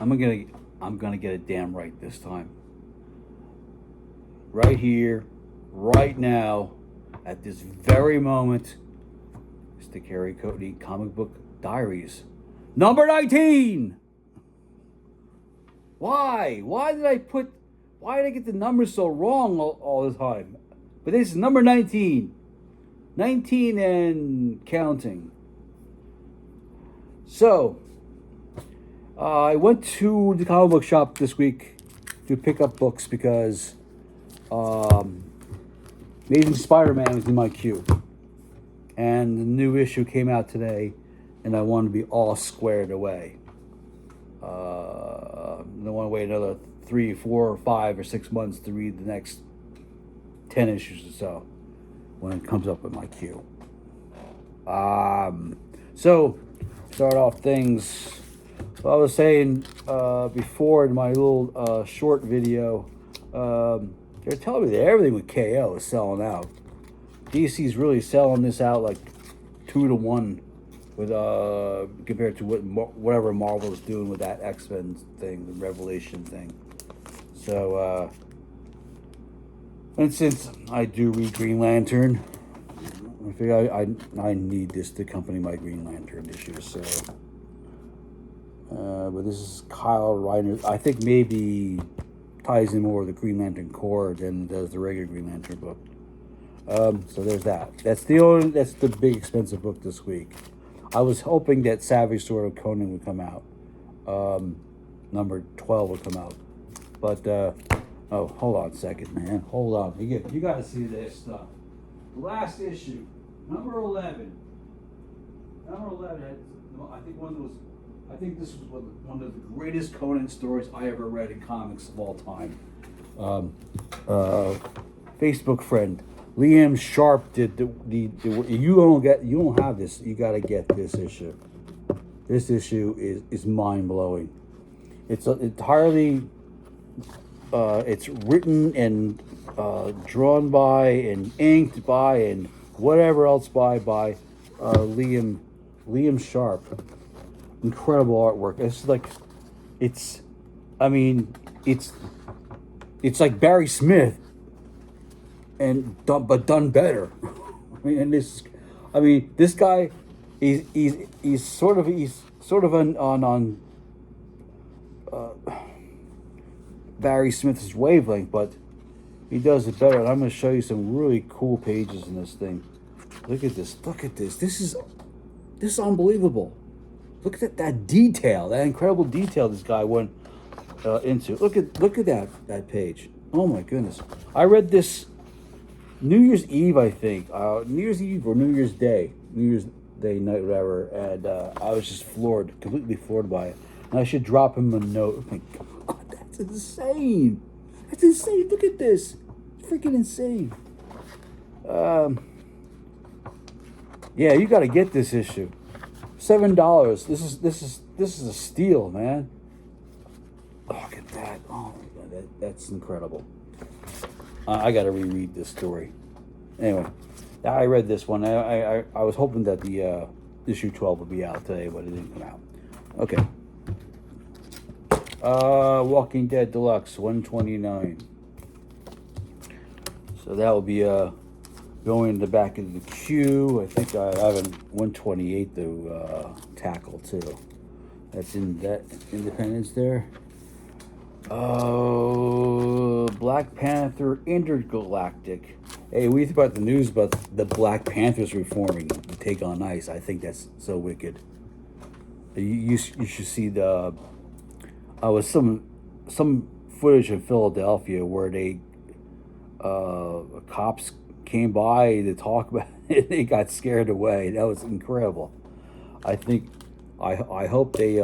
I'm gonna get it damn right this time. Right here, right now, at this very moment, it's the Cary Coatney comic book Diaries, number 19. Why? Why did I get the numbers so wrong all the time? But this is number 19. 19 and counting. So, I went to the comic book shop this week to pick up books because Amazing Spider-Man was in my queue. And the new issue came out today, and I wanted to be all squared away. I don't want to wait another 3, 4, 5, or 6 months to read the next 10 issues or so when it comes up in my queue. So, start off things. So I was saying before in my little short video, they're telling me that everything with KO is selling out. DC's really selling this out like 2 to 1 with compared to whatever Marvel's doing with that X-Men thing, the Revelation thing. So, and since I do read Green Lantern, I figure I need this to accompany my Green Lantern issues. So, but this is Kyle Reiner. I think maybe ties in more with the Green Lantern Corps than does the regular Green Lantern book. So there's that. That's the big expensive book this week. I was hoping that Savage Sword of Conan would come out. Number 12 would come out. But oh, hold on a second, man. Hold on. You got to see this stuff. The last issue, number 11. Number 11 had, I think this was one of the greatest Conan stories I ever read in comics of all time. Facebook friend Liam Sharp did the you don't have this. You got to get this issue. This issue is mind blowing. It's entirely it's written and drawn by and inked by and whatever else by Liam Sharp. Incredible artwork. It's like Barry Smith but done better. This guy he's sort of on Barry Smith's wavelength, but he does it better. And I'm going to show you some really cool pages in this thing. Look at this. This is unbelievable. Look at that detail, that incredible detail this guy went into. Look at that page. Oh my goodness! I read this New Year's Eve, I think. New Year's Eve or New Year's Day night, whatever. And I was just completely floored by it. And I should drop him a note. Oh my God, that's insane! That's insane. Look at this. It's freaking insane. Yeah, you got to get this issue. $7. This is a steal, man. Look at that. Oh my God, that's incredible. I got to reread this story. Anyway, I read this one. I was hoping that the issue 12 would be out today, but it didn't come out. Okay. Walking Dead Deluxe 129. So that will be going in the back of the queue. I think I have a 128 to tackle too. That's in that Independence there. Black Panther Intergalactic. Hey, we think about the news about the Black Panthers reforming to take on ICE. I think that's so wicked. You should see the. Was some footage in Philadelphia where they cops came by to talk about it. They got scared away. That was incredible. I think I hope they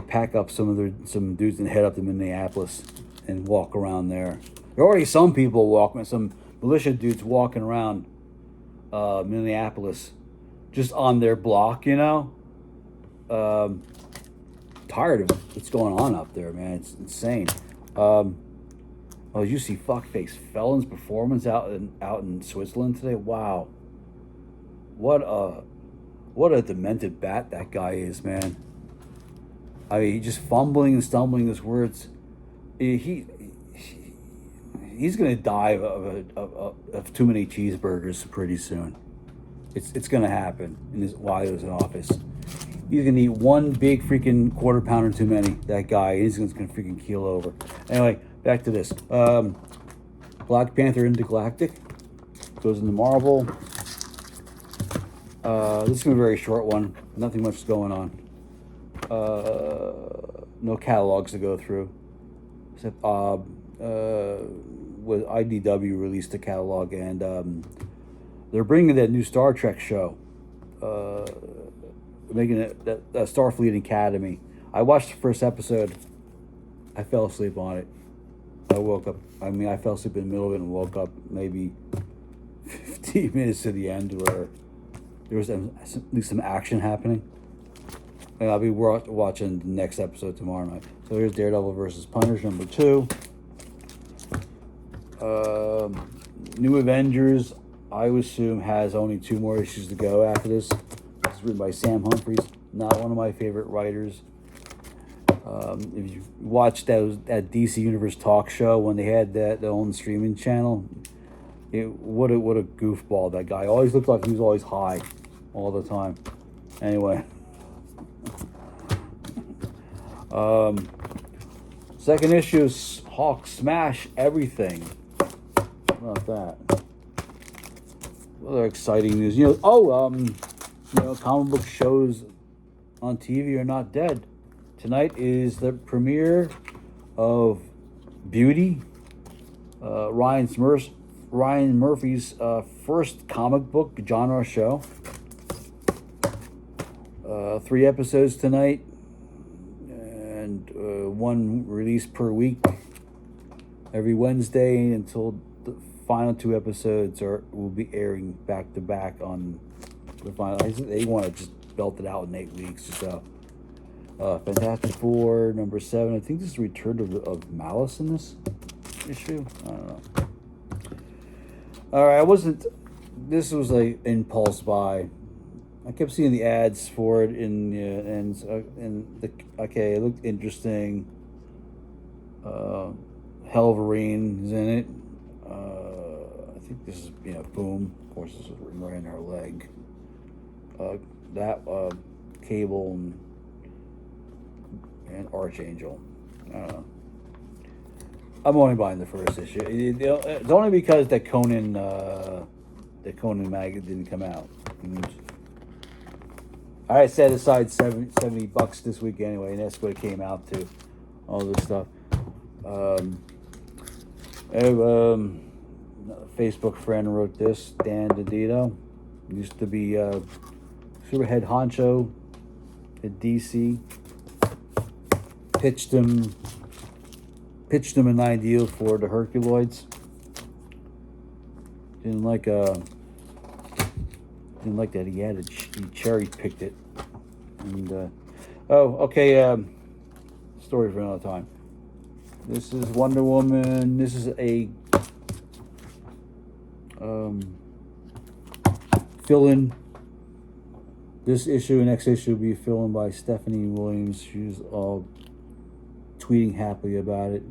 pack up some dudes and head up to Minneapolis and walk around there. There are already some people walking, some militia dudes walking around Minneapolis, just on their block, tired of what's going on up there, man. It's insane. You see fuckface Felon's performance out in Switzerland today? Wow. What a demented bat that guy is, man. I mean, he's just fumbling and stumbling his words. He's gonna die of too many cheeseburgers pretty soon. It's gonna happen while he was in office. He's gonna eat one big freaking quarter pounder too many. That guy, he's gonna freaking keel over. Anyway, back to this. Black Panther Intergalactic goes into Marvel. This is gonna be a very short one. Nothing much is going on. No catalogs to go through. Except with IDW released a catalog, and they're bringing that new Star Trek show, making it that Starfleet Academy. I watched the first episode. I fell asleep on it. I woke up. I fell asleep in the middle of it and woke up maybe 15 minutes to the end where there was at least some action happening. And I'll be watching the next episode tomorrow night. So here's Daredevil versus Punisher #2. New Avengers, I would assume, has only 2 more issues to go after this. It's written by Sam Humphries, not one of my favorite writers. If you watched that DC Universe talk show when they had their own streaming channel, what a goofball that guy. Always looked like he was always high all the time. Anyway. Second issue is Hawk Smash Everything. How about that? Other exciting news. Comic book shows on TV are not dead. Tonight is the premiere of Beauty, Ryan Murphy's first comic book genre show. 3 episodes tonight, and 1 release per week every Wednesday until the final 2 episodes will be airing back to back on the final. They want to just belt it out in 8 weeks. So, Fantastic Four #7. I think this is the return of Malice in this issue. I don't know. All right, this was an impulse buy. I kept seeing the ads for it it looked interesting. Helverine is in it. I think this is Boom. Of course, this is written right in her leg. Cable and Archangel. I don't know. I'm only buying the first issue. It's only because that Conan mag didn't come out. I set aside $70 this week anyway, and that's what it came out to. All this stuff. A Facebook friend wrote this. Dan DiDio used to be super head honcho at DC. Pitched him an idea for the Herculoids. Didn't like that he cherry picked it. And story for another time. This is Wonder Woman. This is a fill-in. This issue and next issue will be fill-in by Stephanie Williams. She's all tweeting happily about it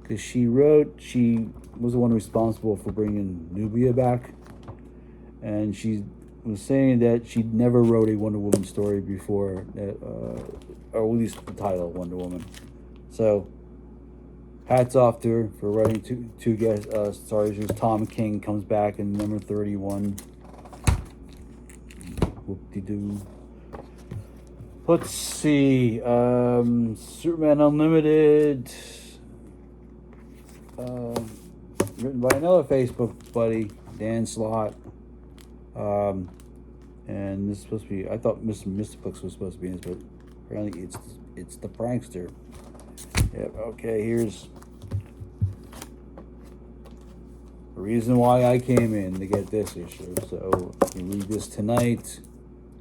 because she was the one responsible for bringing Nubia back, and she was saying that she never wrote a Wonder Woman story before, or at least the title Wonder Woman. So, hats off to her for writing two guest stars. Tom King comes back in number 31. Whoop-de-doo. Let's see. Superman Unlimited. Written by another Facebook buddy, Dan Slott. And this is supposed to be, I thought Mr. Mystaplex was supposed to be in this, but apparently it's the prankster. Yep, okay, here's the reason why I came in to get this issue. So you read this tonight.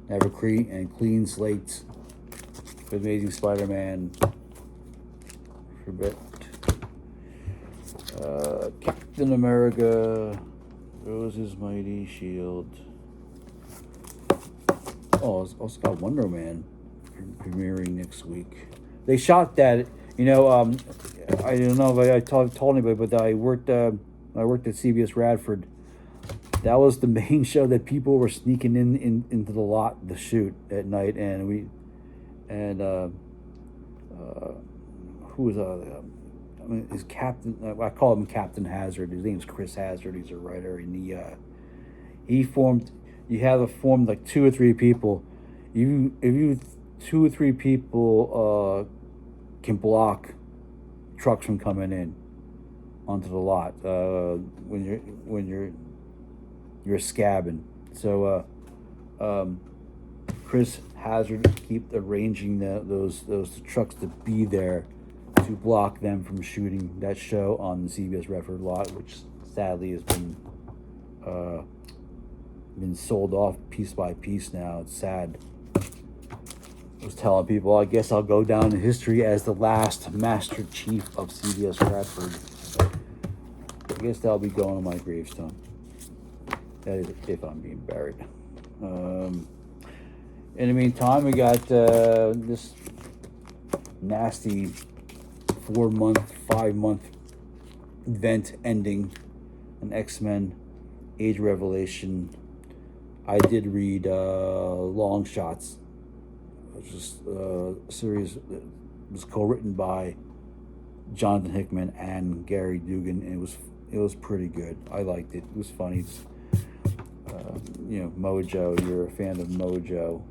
Have a clean slate for Amazing Spider-Man. For a bit. Captain America throws his mighty shield. Oh, it's also got Wonder Man premiering next week. They shot that. You know, I don't know if I told anybody, but I worked at CBS Radford. That was the main show that people were sneaking into the lot to shoot at night, and who was I mean, his captain. I call him Captain Hazard. His name's Chris Hazard. He's a writer, and he formed. You have to form like 2 or 3 people. If you 2 or 3 people can block trucks from coming in onto the lot when you're scabbing. So Chris Hazard keep arranging those trucks to be there to block them from shooting that show on the CBS Redford lot, which sadly has been sold off piece by piece now. It's sad. I was telling people, I guess I'll go down in history as the last Master Chief of CBS Radford. I guess that'll be going on my gravestone. That is if I'm being buried. In the meantime, we got this nasty 4-month, 5-month event ending, an X-Men Age Revelation. I did read Long Shots, which is a series that was co-written by Jonathan Hickman and Gary Dugan. And it was pretty good. I liked it. It was funny. It's, Mojo. You're a fan of Mojo.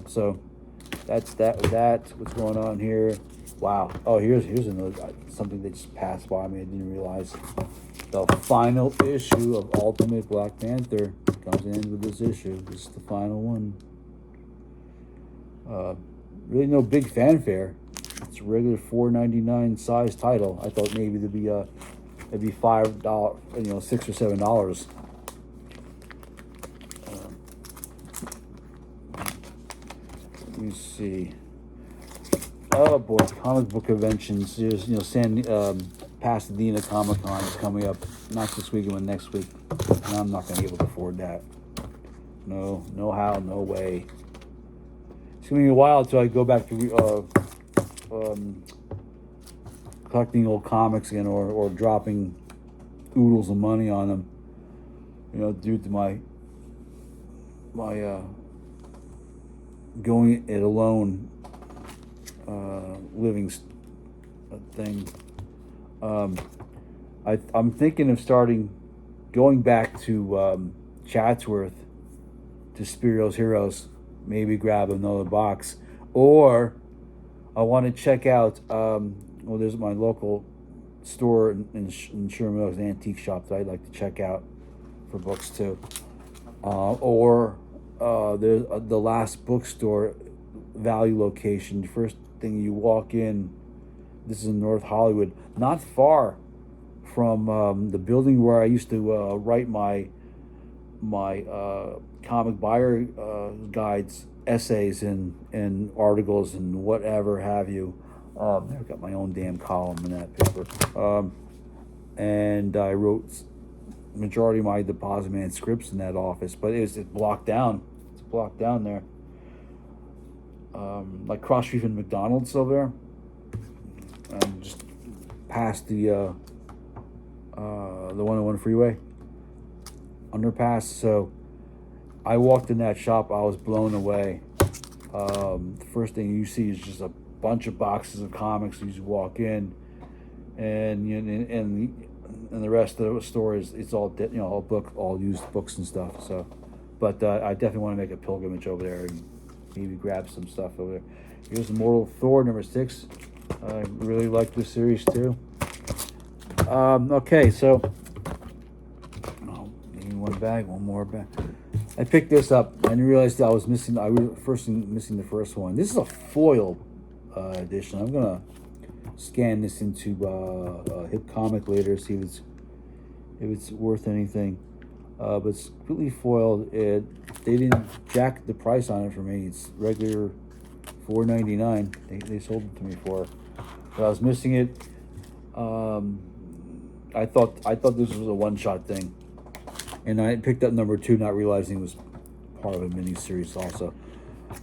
So that's that. What's going on here? Wow. Oh, here's another something that just passed by me. I didn't realize. The final issue of Ultimate Black Panther comes in with this issue. This is the final one. Really no big fanfare. It's a regular $4.99 size title. I thought maybe it'd be $5, $6 or $7. Let me see. Oh boy, comic book conventions. There's Pasadena Comic Con is coming up, not this weekend, but next week. And I'm not gonna be able to afford that. No how, no way. It's gonna be a while until I go back to collecting old comics again, or dropping oodles of money on them. Due to my going it alone living thing. I'm thinking of going back to Chatsworth to Spirio's Heroes, maybe grab another box, or I want to check out. There's my local store in Sherman Oaks, an antique shop that I'd like to check out for books too, or there's the last bookstore value location. The first thing you walk in, this is in North Hollywood, not far from the building where I used to write my comic buyer guides, essays, and articles and whatever have you. I've got my own damn column in that paper, and I wrote majority of my Deposit Man scripts in that office, but it's blocked down. It's blocked down there, like cross street from McDonald's over there. Just past the 101 freeway underpass. So I walked in that shop. I was blown away. The first thing you see is just a bunch of boxes of comics. You just walk in, and the rest of the store it's all all used books and stuff. So, but I definitely want to make a pilgrimage over there and maybe grab some stuff over there. Here's Immortal Thor #6. I really like this series too. Okay, so maybe one more bag. I picked this up. I didn't realize that I was missing. Missing the first one. This is a foil edition. I'm gonna scan this into Hip Comic later, see if it's worth anything. But it's completely foiled. They didn't jack the price on it for me. It's regular $4.99. They sold it to me for. But I was missing it. I thought this was a one-shot thing, and I picked up #2, not realizing it was part of a mini series also.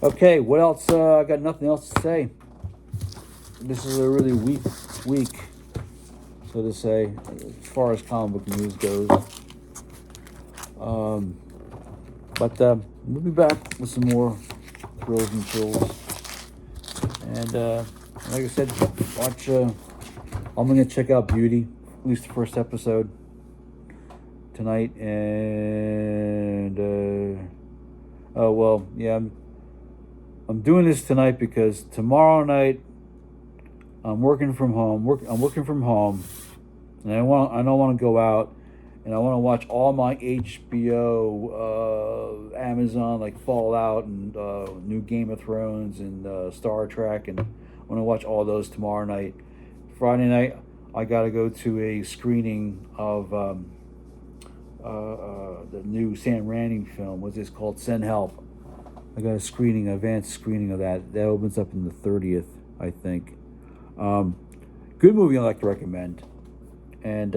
Okay, what else? I got nothing else to say. this is a really weak week, so to say, as far as comic book news goes. But we'll be back with some more thrills and chills. And like I said, watch. I'm gonna check out Beauty, at least the first episode tonight. And oh well, yeah. I'm doing this tonight because tomorrow night I'm working from home. I'm working from home, and I don't want to go out, and I want to watch all my HBO, Amazon, like Fallout and new Game of Thrones and Star Trek, and I want to watch all those tomorrow night. Friday night I got to go to a screening of the new Sam Raimi film. What's this called? Send Help. I got a screening, advanced screening of that. That opens up on the 30th, I think. Good movie I'd like to recommend. And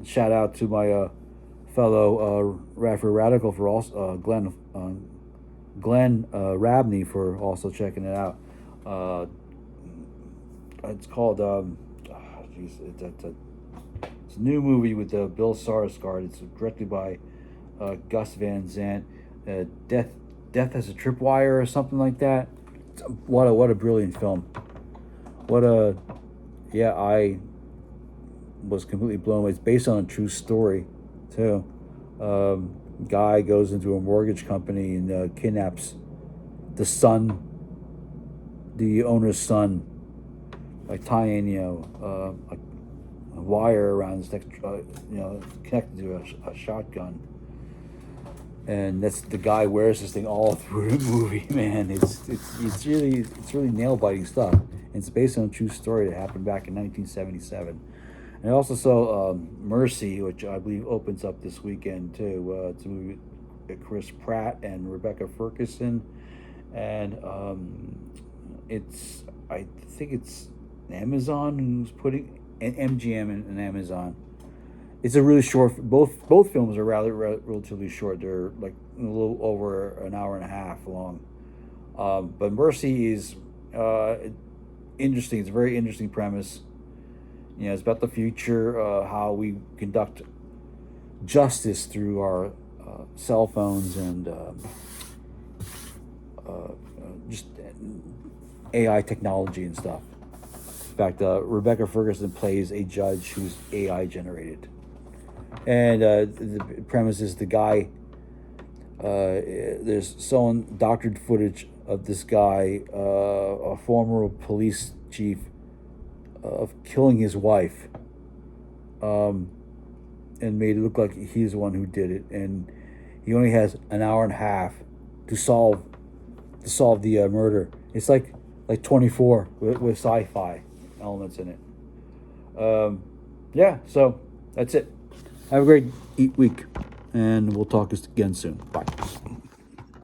shout out to my fellow Radford Radical for also Glenn Rabney for also checking it out. It's called it's a new movie with Bill Skarsgård. It's directed by Gus Van Sant. Death has a tripwire or something like that. What a brilliant film. I was completely blown away. It's based on a true story too. Guy goes into a mortgage company and kidnaps the son, the owner's son, by tying a wire around his neck, connected to a shotgun. And that's the guy wears this thing all through the movie, man. It's really nail biting stuff. And it's based on a true story that happened back in 1977. And I also saw Mercy, which I believe opens up this weekend too. It's a movie with Chris Pratt and Rebecca Ferguson, and I think it's Amazon who's putting MGM and Amazon. It's a really short. Both films are relatively short. They're like a little over an hour and a half long. But Mercy is interesting. It's a very interesting premise. It's about the future, how we conduct justice through our cell phones and just AI technology and stuff. In fact, Rebecca Ferguson plays a judge who's AI generated. And the premise is the guy, there's some doctored footage of this guy, a former police chief, of killing his wife, and made it look like he's the one who did it. And he only has an hour and a half to solve the murder. It's like 24 with sci-fi elements in it. So that's it. Have a great week, and we'll talk again soon. Bye.